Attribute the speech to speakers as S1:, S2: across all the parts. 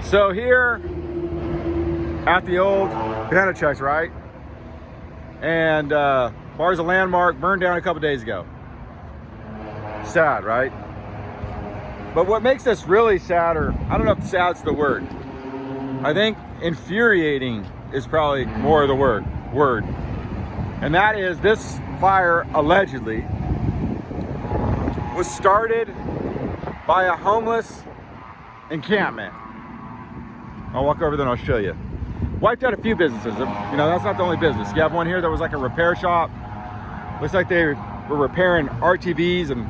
S1: So here at the old Banachecks, right? And bar's a landmark, burned down a couple days ago. Sad, right? But what makes this really sad, or I don't know if sad's the word. I think infuriating is probably more of the word. And that is, this fire allegedly was started by a homeless encampment. I'll walk over there and I'll show you. Wiped out a few businesses. You know, that's not the only business. You have one here that was like a repair shop. Looks like they were repairing ATVs and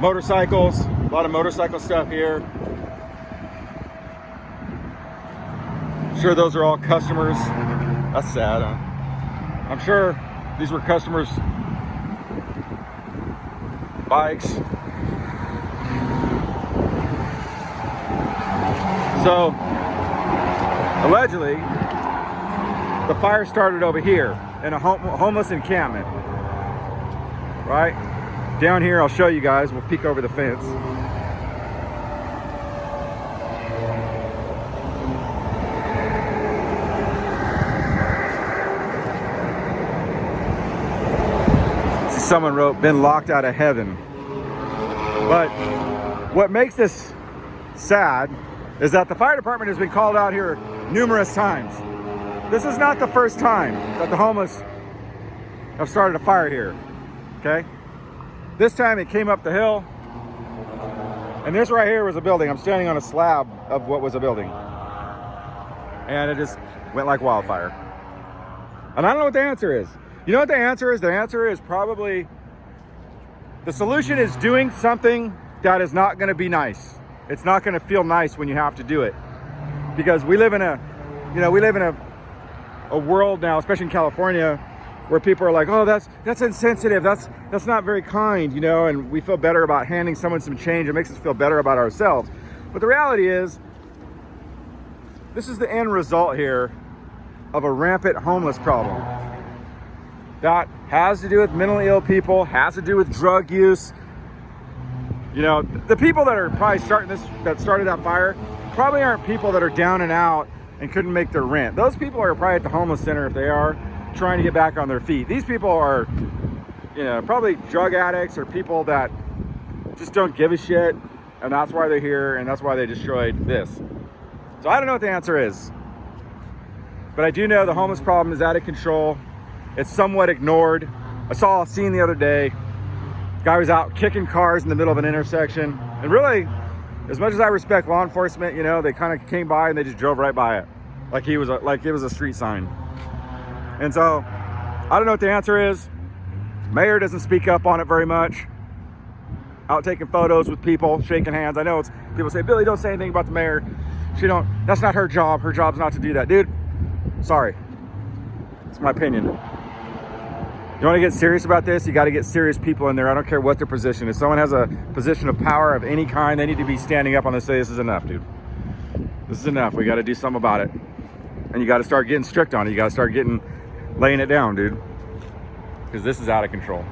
S1: motorcycles. A lot of motorcycle stuff here. I'm sure those are all customers. That's sad, huh? I'm sure these were customers' bikes. So, allegedly, the fire started over here in a homeless encampment. Right? Down here, I'll show you guys. We'll peek over the fence. Someone wrote, "Been locked out of heaven." But what makes this sad is that the fire department has been called out here numerous times. This is not the first time that the homeless have started a fire here, okay? This time it came up the hill, and this right here was a building. I'm standing on a slab of what was a building, and it just went like wildfire. And I don't know what the answer is. You know what the answer is? The answer is probably, the solution is doing something that is not gonna be nice. It's not gonna feel nice when you have to do it. Because we live in a world now, especially in California, where people are like, oh, that's insensitive, that's not very kind, you know, and we feel better about handing someone some change. It makes us feel better about ourselves. But the reality is, this is the end result here of a rampant homeless problem. That has to do with mentally ill people, has to do with drug use. You know, the people that are probably that started that fire, probably aren't people that are down and out and couldn't make their rent. Those people are probably at the homeless center, if they are, trying to get back on their feet. These people are, you know, probably drug addicts or people that just don't give a shit, and that's why they're here, and that's why they destroyed this. So I don't know what the answer is, but I do know the homeless problem is out of control. It's somewhat ignored. I saw a scene the other day. Guy was out kicking cars in the middle of an intersection. And really, as much as I respect law enforcement, you know, they kind of came by and they just drove right by it. Like it was a street sign. And so, I don't know what the answer is. Mayor doesn't speak up on it very much. Out taking photos with people, shaking hands. I know people say, Billy, don't say anything about the mayor. That's not her job. Her job's not to do that. Dude, sorry. It's my opinion. You want to get serious about this? You got to get serious people in there. I don't care what their position is. If someone has a position of power of any kind, they need to be standing up on this and say, this is enough, dude. This is enough. We got to do something about it. And you got to start getting strict on it. You got to start laying it down, dude. Because this is out of control.